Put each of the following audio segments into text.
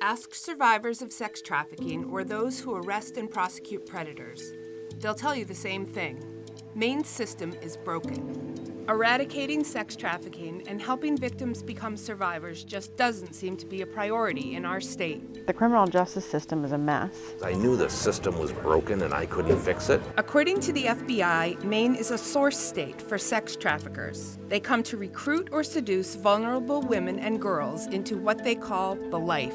Ask survivors of sex trafficking or those who arrest and prosecute predators. They'll tell you the same thing. Maine's system is broken. Eradicating sex trafficking and helping victims become survivors just doesn't seem to be a priority in our state. The criminal justice system is a mess. I knew the system was broken and I couldn't fix it. According to the FBI, Maine is a source state for sex traffickers. They come to recruit or seduce vulnerable women and girls into what they call the life.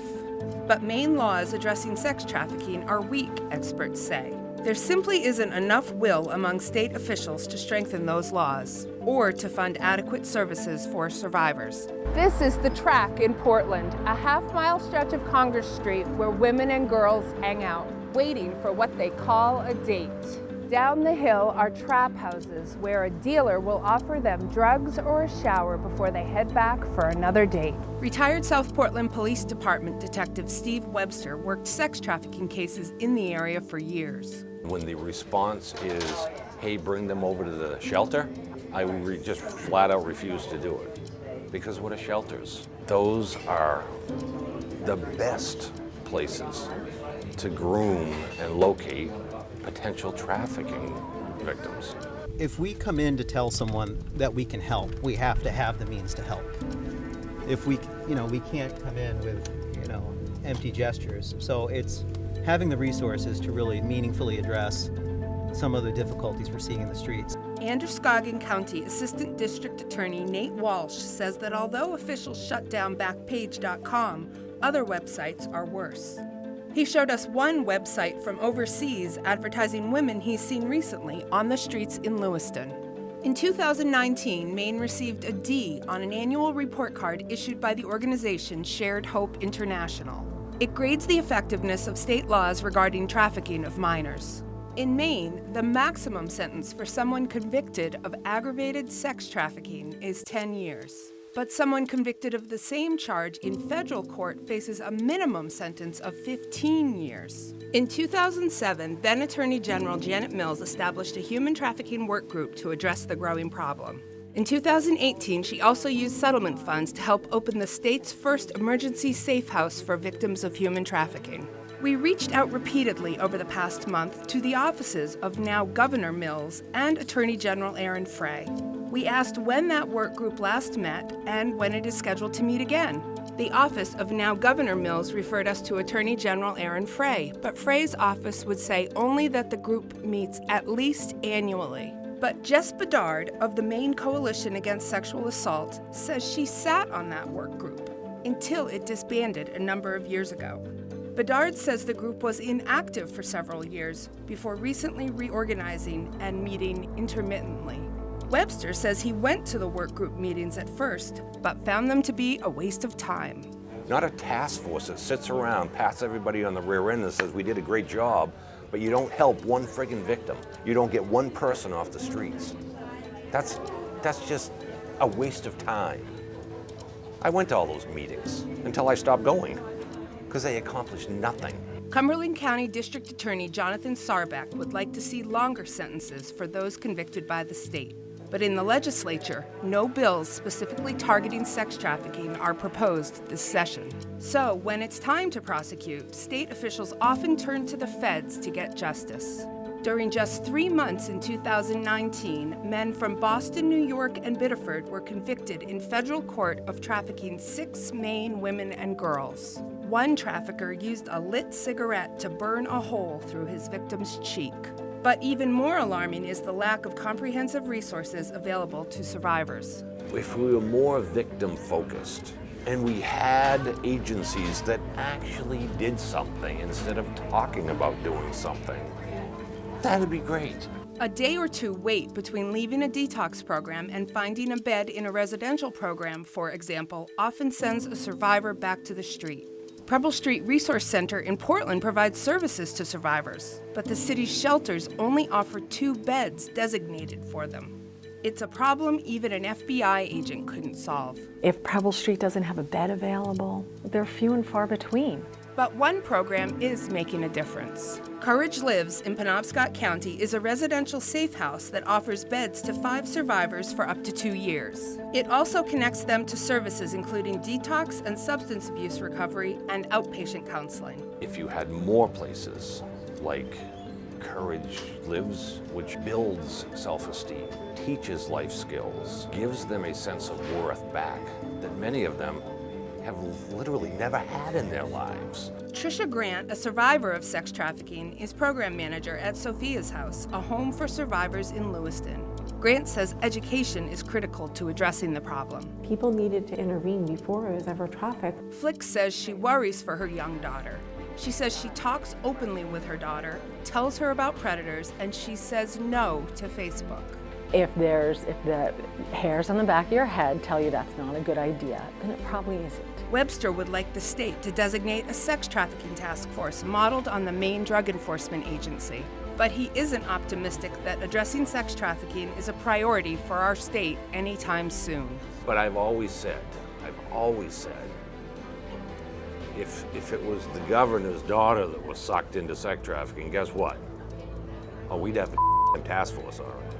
But Maine laws addressing sex trafficking are weak, experts say. There simply isn't enough will among state officials to strengthen those laws or to fund adequate services for survivors. This is the Track in Portland, a half-mile stretch of Congress Street where women and girls hang out, waiting for what they call a date. Down the hill are trap houses where a dealer will offer them drugs or a shower before they head back for another date. Retired South Portland Police Department Detective Steve Webster worked sex trafficking cases in the area for years. When the response is, hey, bring them over to the shelter, I just flat out refuse to do it. Because what are shelters? Those are the best places to groom and locate potential trafficking victims. If we come in to tell someone that we can help, we have to have the means to help. If we can't come in with, empty gestures. So it's having the resources to really meaningfully address some of the difficulties we're seeing in the streets. Androscoggin County Assistant District Attorney Nate Walsh says that although officials shut down Backpage.com, other websites are worse. He showed us one website from overseas advertising women he's seen recently on the streets in Lewiston. In 2019, Maine received a D on an annual report card issued by the organization Shared Hope International. It grades the effectiveness of state laws regarding trafficking of minors. In Maine, the maximum sentence for someone convicted of aggravated sex trafficking is 10 years. But someone convicted of the same charge in federal court faces a minimum sentence of 15 years. In 2007, then Attorney General Janet Mills established a human trafficking work group to address the growing problem. In 2018, she also used settlement funds to help open the state's first emergency safe house for victims of human trafficking. We reached out repeatedly over the past month to the offices of now Governor Mills and Attorney General Aaron Frey. We asked when that work group last met and when it is scheduled to meet again. The office of now Governor Mills referred us to Attorney General Aaron Frey, but Frey's office would say only that the group meets at least annually. But Jess Bedard of the Maine Coalition Against Sexual Assault says she sat on that work group until it disbanded a number of years ago. Bedard says the group was inactive for several years before recently reorganizing and meeting intermittently. Webster says he went to the work group meetings at first, but found them to be a waste of time. Not a task force that sits around, pats everybody on the rear end and says, we did a great job, but you don't help one friggin' victim. You don't get one person off the streets. That's just a waste of time. I went to all those meetings until I stopped going, because they accomplished nothing. Cumberland County District Attorney Jonathan Sarbeck would like to see longer sentences for those convicted by the state. But in the legislature, no bills specifically targeting sex trafficking are proposed this session. So when it's time to prosecute, state officials often turn to the feds to get justice. During just 3 months in 2019, men from Boston, New York, and Biddeford were convicted in federal court of trafficking 6 Maine women and girls. One trafficker used a lit cigarette to burn a hole through his victim's cheek. But even more alarming is the lack of comprehensive resources available to survivors. If we were more victim-focused and we had agencies that actually did something instead of talking about doing something, that'd be great. A day or two wait between leaving a detox program and finding a bed in a residential program, for example, often sends a survivor back to the street. Preble Street Resource Center in Portland provides services to survivors, but the city's shelters only offer 2 beds designated for them. It's a problem even an FBI agent couldn't solve. If Preble Street doesn't have a bed available, they're few and far between. But one program is making a difference. Courage Lives in Penobscot County is a residential safe house that offers beds to 5 survivors for up to 2 years. It also connects them to services including detox and substance abuse recovery and outpatient counseling. If you had more places like Courage Lives, which builds self-esteem, teaches life skills, gives them a sense of worth back that many of them have literally never had in their lives. Tricia Grant, a survivor of sex trafficking, is program manager at Sophia's House, a home for survivors in Lewiston. Grant says education is critical to addressing the problem. People needed to intervene before it was ever trafficked. Flick says she worries for her young daughter. She says she talks openly with her daughter, tells her about predators, and she says no to Facebook. If the hairs on the back of your head tell you that's not a good idea, then it probably isn't. Webster would like the state to designate a sex trafficking task force modeled on the Maine Drug Enforcement Agency. But he isn't optimistic that addressing sex trafficking is a priority for our state anytime soon. But I've always said, if it was the governor's daughter that was sucked into sex trafficking, guess what? Oh, we'd have a task force on it.